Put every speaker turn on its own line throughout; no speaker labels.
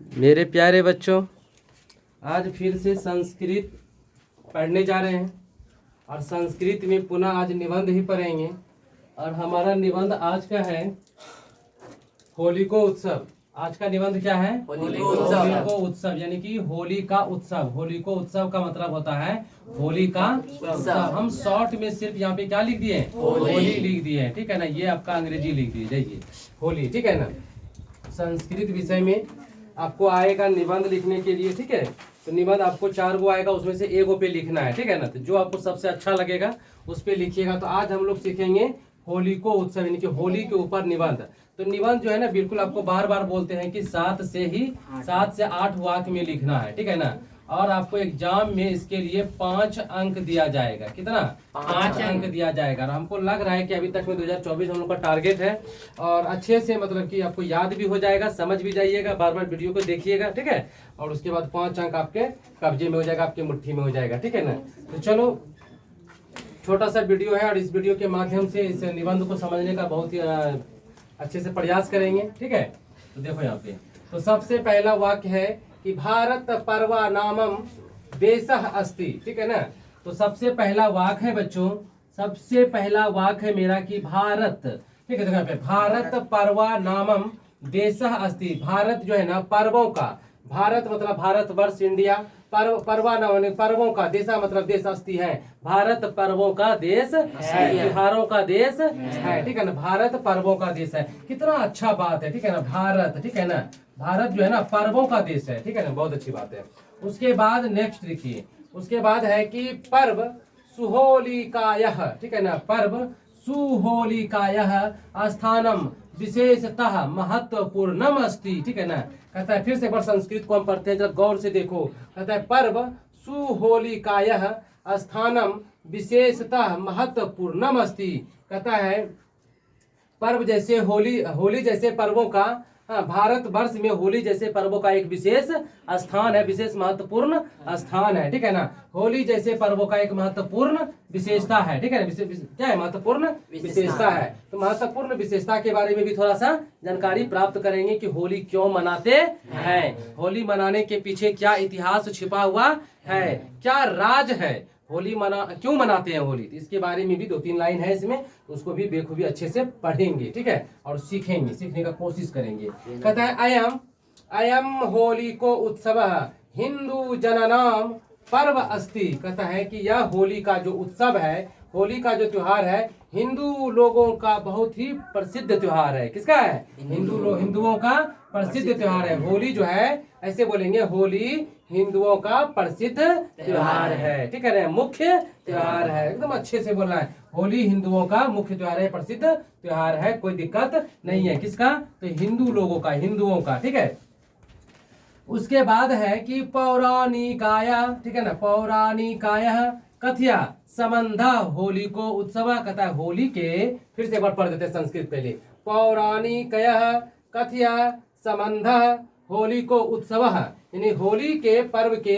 मेरे प्यारे बच्चों, आज फिर से संस्कृत पढ़ने जा रहे हैं और संस्कृत में पुनः आज निबंध ही पढ़ेंगे। और हमारा निबंध आज का है होलिको उत्सव। आज का निबंध क्या है? होलिको उत्सव, यानी कि होली का उत्सव। होलिको उत्सव का मतलब होता है होली का उत्सव। हम शॉर्ट में सिर्फ यहाँ पे क्या लिख दिए? होली लिख दिए हैं, ठीक है ना। ये आपका अंग्रेजी लिख दिए जाइए होली, ठीक है ना। संस्कृत विषय में आपको आएगा निबंध लिखने के लिए, ठीक है। तो निबंध आपको 4 गो आएगा, उसमें से 1 गो पे लिखना है, ठीक है ना। तो जो आपको सबसे अच्छा लगेगा उस पे लिखिएगा। तो आज हम लोग सीखेंगे होली को उत्सव, यानी कि होली के ऊपर निबंध। तो निबंध जो है ना, बिल्कुल आपको बार बार बोलते हैं कि 7 से 8 वाक्य में लिखना है, ठीक है ना। और आपको एग्जाम में इसके लिए 5 अंक दिया जाएगा। कितना? 5 अंक दिया जाएगा। और हमको लग रहा है कि अभी तक में 2024 हम लोग का टारगेट है और अच्छे से मतलब कि आपको याद भी हो जाएगा, समझ भी जाइएगा, बार बार वीडियो को देखिएगा, ठीक है। और उसके बाद 5 अंक आपके कब्जे में हो जाएगा, आपके मुट्ठी में हो जाएगा, ठीक है ना। तो चलो, छोटा सा वीडियो है और इस वीडियो के माध्यम से इस निबंध को समझने का बहुत ही अच्छे से प्रयास करेंगे, ठीक है। तो देखो यहाँ पे, तो सबसे पहला वाक्य है कि भारत पर्वा नामम देशः अस्ति, ठीक है ना। तो सबसे पहला वाक्य है बच्चों, सबसे पहला वाक्य है मेरा कि भारत, ठीक है। देखो यहाँ पे, भारत पर्वा नामम देशः अस्ति। भारत जो है ना पर्वों का, भारत मतलब भारतवर्ष, इंडिया। पर्व, पर्वा नाम पर्वों का, देशा मतलब देश, अस्ति है। भारत पर्वों का देश है, त्योहारों का देश है, ठीक है ना। भारत पर्वों का देश है, कितना अच्छा बात है, ठीक है ना। भारत, ठीक है ना, भारत जो है ना पर्वों का देश है, ठीक है ना, बहुत अच्छी बात है। उसके बाद नेक्स्ट देखिए, उसके बाद है कि पर्व सुहोलिकायः, ठीक है ना। पर्व सुहोलिकायः स्थानम विशेषतः महत्वपूर्णम अस्ति, ठीक है ना। कहता है, फिर से एक बार संस्कृत को हम पढ़ते हैं, जब गौर से देखो। कहता है पर्व सुहोलिकायः स्थानम विशेषतः महत्वपूर्णम अस्ति। कहता है पर्व जैसे होली, होली जैसे पर्वों का, भारत वर्ष में होली जैसे पर्वों का एक विशेष स्थान है, विशेष महत्वपूर्ण स्थान है, ठीक है ना। होली जैसे पर्वों का एक महत्वपूर्ण विशेषता है, ठीक है ना। क्या है? महत्वपूर्ण विशेषता है। तो महत्वपूर्ण विशेषता के बारे में भी थोड़ा सा जानकारी प्राप्त करेंगे कि होली क्यों मनाते हैं, होली मनाने के पीछे क्या इतिहास छिपा हुआ है, क्या राज है, होली क्यों मनाते हैं होली। तो इसके बारे में भी 2-3 लाइन है इसमें, उसको भी बेखूबी अच्छे से पढ़ेंगे, ठीक है, और सीखेंगे, सीखने का कोशिश करेंगे। कहता है अयम अयम होली को उत्सव हिंदू जननाम पर्व अस्ति। कहता है कि यह होली का जो उत्सव है, होली का जो त्योहार है, हिंदू लोगों का बहुत ही प्रसिद्ध त्योहार है। किसका है? हिंदुओं का प्रसिद्ध त्योहार है। होली जो है, ऐसे बोलेंगे, होली हिंदुओं का प्रसिद्ध त्योहार है, ठीक है ना, मुख्य त्योहार है। एकदम अच्छे से बोलना है, होली हिंदुओं का मुख्य त्योहार है, प्रसिद्ध त्योहार है, कोई दिक्कत नहीं है। किसका? तो हिंदू लोगों का, हिंदुओं का, ठीक है। उसके बाद है कि पौराणिकाय, ठीक है ना, पौराणिकाय कथया संबंध होली को उत्सव। कहता है होली के, फिर से एक बार पढ़ देते हैं संस्कृत पहले। पौराणिकय कथया संबंध होली को उत्सव, यानी होली के पर्व के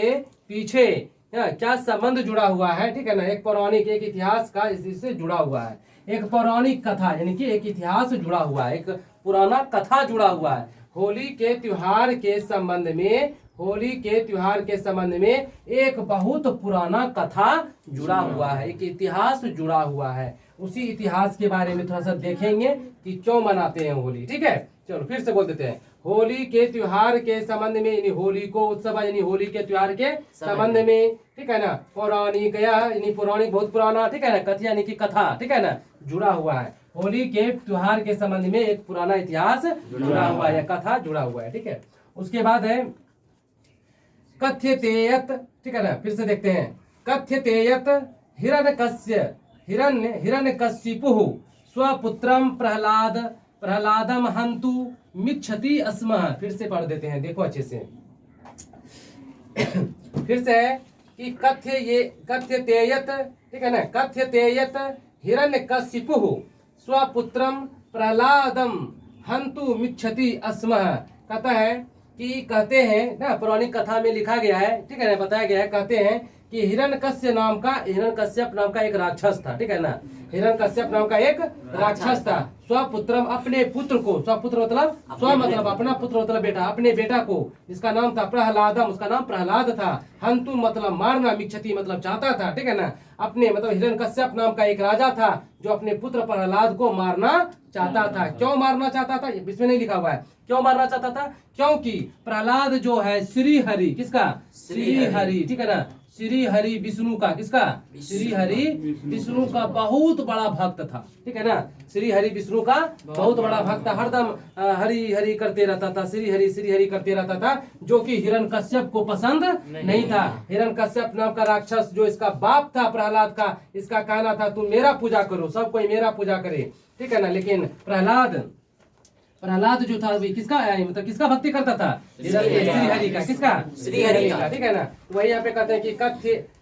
पीछे क्या संबंध जुड़ा हुआ है, ठीक है ना। एक पौराणिक, एक इतिहास का इससे जुड़ा हुआ है, एक पौराणिक कथा, यानी कि एक इतिहास जुड़ा हुआ है, एक पुराना कथा जुड़ा हुआ है। होली के त्योहार के संबंध में, होली के त्योहार के संबंध में एक बहुत पुराना कथा जुड़ा हुआ है, एक इतिहास जुड़ा हुआ है। उसी इतिहास के बारे में थोड़ा सा देखेंगे कि क्यों मनाते हैं होली, ठीक है। चलो फिर से बोल देते हैं, होली के त्योहार के संबंध में, यानी होली को उत्सव, यानी होली के त्योहार के संबंध में, ठीक है ना। पौराणिक, यानी पौराणिक, बहुत पुराना, ठीक है ना। कथया यानी कि कथा, ठीक है ना, जुड़ा हुआ है। होली के त्योहार के संबंध में एक पुराना इतिहास जुड़ा हुआ है, कथा जुड़ा हुआ है, ठीक है। उसके बाद है कथ्यतेयत, ठीक है ना। फिर से देखते हैं, कथ्यतेयत हिरण्यकशिपुः स्वपुत्रम प्रहलादम हंतु मिच्छति स्म। फिर से पढ़ देते हैं, देखो अच्छे से। फिर से है कि कथ्यतेयत, ठीक है ना, कथ्यतेयत हिरण्यकशिपुः स्वपुत्रम प्रहलादम हंतु मिच्छति स्म। कहता है कि कहते हैं ना, पौराणिक कथा में लिखा गया है, ठीक है ना, बताया गया है, कहते हैं कि हिरण्यकश्यप नाम का एक राक्षस था, ठीक है ना। हिरण्यकश्यप नाम का एक राक्षस था। स्वपुत्रम, अपने पुत्र को, स्वपुत्र मतलब स्व मतलब अपना, पुत्र मतलब बेटा, अपने बेटा को, जिसका नाम था प्रहलादम, उसका नाम प्रहलाद था। हंतु मतलब मारना, मिच्छति मतलब चाहता था, ठीक है ना। अपने मतलब हिरण्यकश्यप नाम का एक राजा था जो अपने पुत्र प्रहलाद को मारना चाहता था। क्यों मारना चाहता था, इसमें नहीं लिखा हुआ है क्यों मारना चाहता था। क्योंकि प्रहलाद जो है श्री हरि, किसका, श्री हरि, ठीक है ना, श्री हरि विष्णु का, किसका, श्री हरि विष्णु का बहुत बड़ा भक्त था, ठीक है ना। श्री हरि विष्णु का बहुत बड़ा भक्त था, हरदम हरि हरि करते रहता था, श्री हरि करते रहता था, जो कि हिरण्यकश्यप को पसंद नहीं था। हिरण्यकश्यप नाम का राक्षस जो इसका बाप था प्रहलाद का, इसका कहना था तुम मेरा पूजा करो, सब कोई मेरा पूजा करे, ठीक है ना। लेकिन प्रहलाद जो था वही किसका मतलब किसका भक्ति करता था, श्री हरि का, किसका, श्री हरि का, ठीक है ना। वही यहाँ पे कहते हैं कि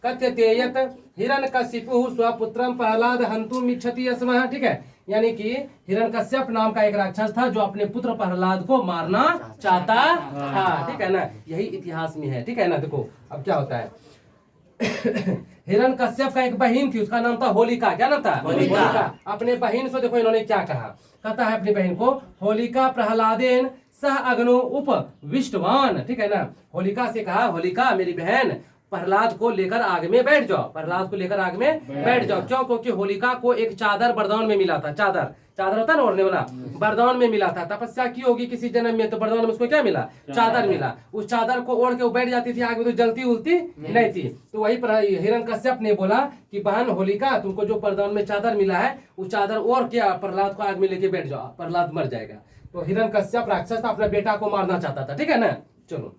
कथ्यते यत् हिरण्यकशिपुः स्वपुत्रम प्रहलाद हन्तुम् इच्छति स्म, ठीक है। यानी कि हिरण्यकश्यप नाम का एक राक्षस था जो अपने पुत्र प्रहलाद को मारना चाहता था, ठीक है ना। यही इतिहास में है, ठीक है ना। देखो अब क्या होता है हिरण्यकश्यप का एक बहन थी, उसका नाम था होलिका। क्या नाम था, होलिका। अपने बहन से देखो इन्होंने क्या कहा, कहता है अपनी बहन को, होलिका प्रहलादेन सह अग्नो उपविष्टवान, ठीक है ना। होलिका से कहा, होलिका मेरी बहन प्रहलाद को लेकर आग में बैठ जाओ, प्रहलाद को लेकर आग में बैठ जाओ। क्यों, क्योंकि होलिका को एक चादर वरदान में मिला था, चादर होता है ना ओढ़ने वाला, वरदान में मिला था। तपस्या की होगी किसी जन्म में, तो वरदान में उसको क्या मिला, चादर मिला। उस चादर को ओढ़ के वो बैठ जाती थी आग में, तो जलती उलती नहीं थी। तो वही हिरण्यकश्यप ने बोला कि बहन होलिका, तुमको जो वरदान में चादर मिला है, उस चादर ओढ़ के प्रहलाद को आग में लेके बैठ जाओ, प्रहलाद मर जाएगा। तो हिरण्यकश्यप राक्षस था, अपने बेटा को मारना चाहता था, ठीक है ना। चलो,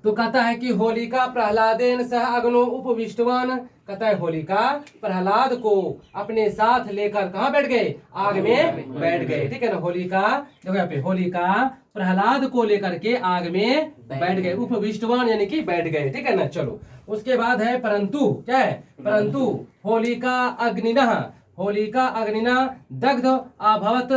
तो कहता है कि होलिका प्रहलादेन सह अग्नो उपविष्टवान, कहता है होलिका प्रहलाद को अपने साथ लेकर कहाँ बैठ गए, आग में बैठ गए, ठीक है ना। होलिका देखो यहाँ पे, होलिका प्रहलाद को लेकर के आग में बैठ गए, उपविष्टवान यानी कि बैठ गए, ठीक है ना। चलो, उसके बाद है परंतु, क्या है, परंतु होलिका अग्निना दग्ध अभवत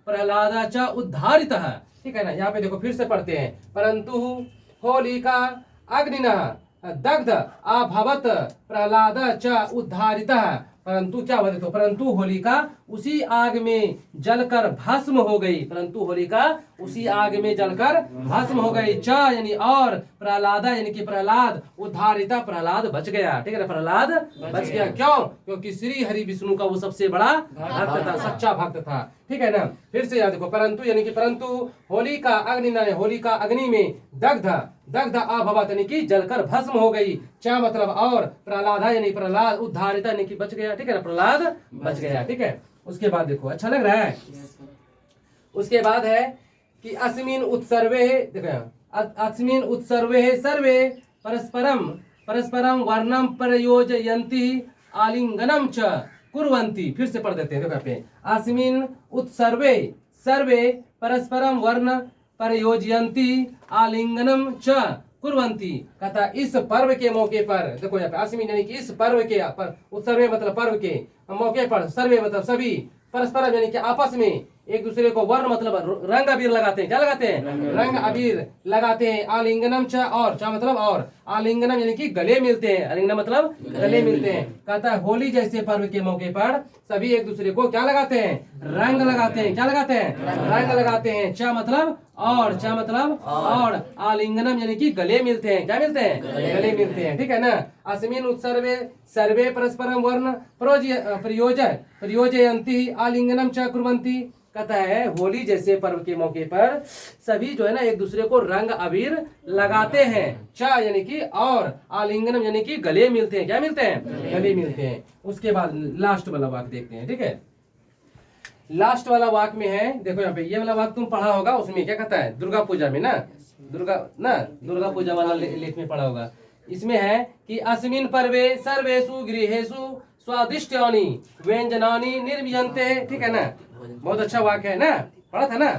प्रहलाद च उद्धारितः, ठीक है ना। यहाँ पे देखो फिर से पढ़ते हैं, परंतु होलिका अग्निना दग्ध अभवत प्रहलाद च उद्धारितः, परंतु क्या हुआ, देखो परंतु होलिका उसी आग में जलकर भस्म हो गई, परंतु होलिका उसी आग में जलकर भस्म हो गई। च यानी और, प्रहलाद यानी कि प्रहलाद, उद्धारिता प्रहलाद बच गया, ठीक है ना, प्रहलाद बच गया। क्यों, क्योंकि श्री हरि विष्णु का वो सबसे बड़ा भक्त था, सच्चा भक्त था, ठीक है ना। फिर से याद देखो, परंतु यानी कि परंतु होलिका अग्नि, होलिका अग्नि में दग्ध अभवत यानी कि जलकर भस्म हो गई। क्या मतलब और, प्रहलाद यानी प्रहलाद, उद्धारिता यानी कि बच गया, ठीक है ना, प्रहलाद बच गया, ठीक है। उसके बाद देखो, अच्छा लग रहा है। उसके बाद है कि अस्मिन् उत्सर्वे, देखो अस्मिन् उत्सर्वे सर्वे परस्परम वर्णम प्रयोजयन्ति आलिंगनम च कुर्वन्ति। फिर से पढ़ देते हैं, देखो यहाँ पे, अस्मिन् उत्सर्वे सर्वे परस्परम वर्ण प्रयोजयन्ति आलिंगनम च कुर्वन्ति, कहता इस पर्व के मौके पर, देखो यहाँ पे अस्मिन् यानी कि इस पर्व के पर, उत्सर्वे मतलब पर्व के मौके पर, सर्वे मतलब सभी, परस्पर यानी कि आपस में एक दूसरे को, वर्ण मतलब रंग अबीर लगाते हैं, क्या लगाते हैं, रंग अबीर लगाते हैं। आलिंगनम च और, चा मतलब और, आलिंगनम यानी कि गले मिलते हैं, आलिंगनम मतलब गले मिलते हैं। कहता है होली जैसे पर्व के मौके पर सभी एक दूसरे को क्या लगाते हैं, रंग लगाते हैं, क्या लगाते हैं, रंग लगाते हैं। चा मतलब और, चा मतलब और, आलिंगनम यानी कि गले मिलते हैं, क्या मिलते हैं, गले मिलते हैं, ठीक है ना। अस्मिन् उत्सर्वे सर्वे परस्परम वर्ण प्रयोजयन्ति आलिंगनम च कुर्वन्ति, कहता है होली जैसे पर्व के मौके पर सभी जो है ना एक दूसरे को रंग अबीर लगाते हैं। चा यानी कि और, आलिंगनम यानी कि गले मिलते हैं, क्या मिलते हैं, गले मिलते हैं। उसके बाद लास्ट वाला वाक्य देखते हैं, ठीक है। लास्ट वाला वाक्य में है, देखो यहाँ पे, ये वाला वाक्य तुम पढ़ा होगा, उसमें क्या कहता है, दुर्गा पूजा में ना, दुर्गा पूजा वाला लेख में पढ़ा होगा। इसमें है कि अस्मिन् पर्वे सर्वेषु गृहेषु स्वादिष्टानि व्यंजनानि निर्मीयन्ते, ठीक है ना। बहुत अच्छा वाक्य है ना, पढ़ा था ना,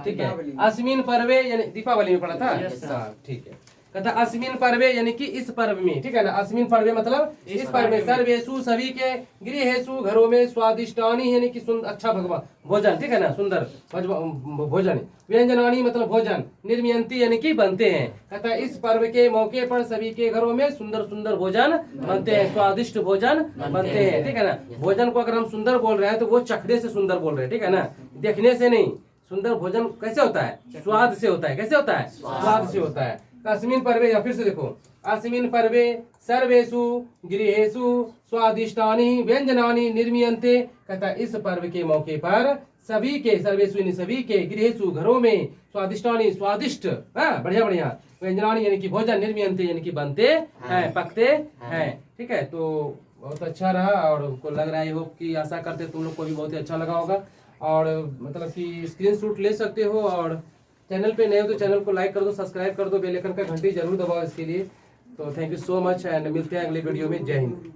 ठीक है। अस्मिन् पर्वे यानी दीपावली में पढ़ा था, ठीक है। कहता अस्मिन पर्वे यानी कि इस पर्व में, ठीक है ना। अस्मिन पर्वे मतलब इस पर्व में, सर्वेषु सभी के, गृहेषु घरों में, स्वादिष्टानी यानी कि अच्छा भगवान भोजन, ठीक है ना, सुंदर भोजन, व्यंजनानी मतलब भोजन, निर्मीयंती यानी कि बनते हैं। कहता इस पर्व के मौके पर सभी के घरों में सुंदर सुंदर भोजन बनते हैं, स्वादिष्ट भोजन बनते हैं, ठीक है ना। भोजन को अगर हम सुंदर बोल रहे हैं तो वो चखने से सुंदर बोल रहे हैं, ठीक है ना, देखने से नहीं। सुंदर भोजन कैसे होता है? स्वाद से होता है। कैसे होता है? स्वाद से होता है। अस्मिन पर्वे, या फिर से देखो, अस्मिन पर्वे सर्वेषु गृहेषु स्वादिष्टानि व्यंजनानि निर्मीयन्ते। कहता है इस पर्व के मौके पर सभी के, सर्वेषु यानी सभी के, गृहेषु घरों में, स्वादिष्टानि स्वादिष्ट, बढ़िया बढ़िया, व्यंजनानि यानी कि भोजन, निर्मीयन्ते यानी कि बनते हैं, पकते हैं, ठीक है। तो बहुत अच्छा रहा और हमको लग रहा है, होप कि आशा करते तुम लोग को भी बहुत ही अच्छा लगा होगा। और मतलब कि स्क्रीनशॉट ले सकते हो, और चैनल पे नए हो तो चैनल को लाइक कर दो, सब्सक्राइब कर दो, बेल आइकन का घंटी जरूर दबाओ इसके लिए। तो thank you so much and मिलते हैं अगले वीडियो में। जय हिंद।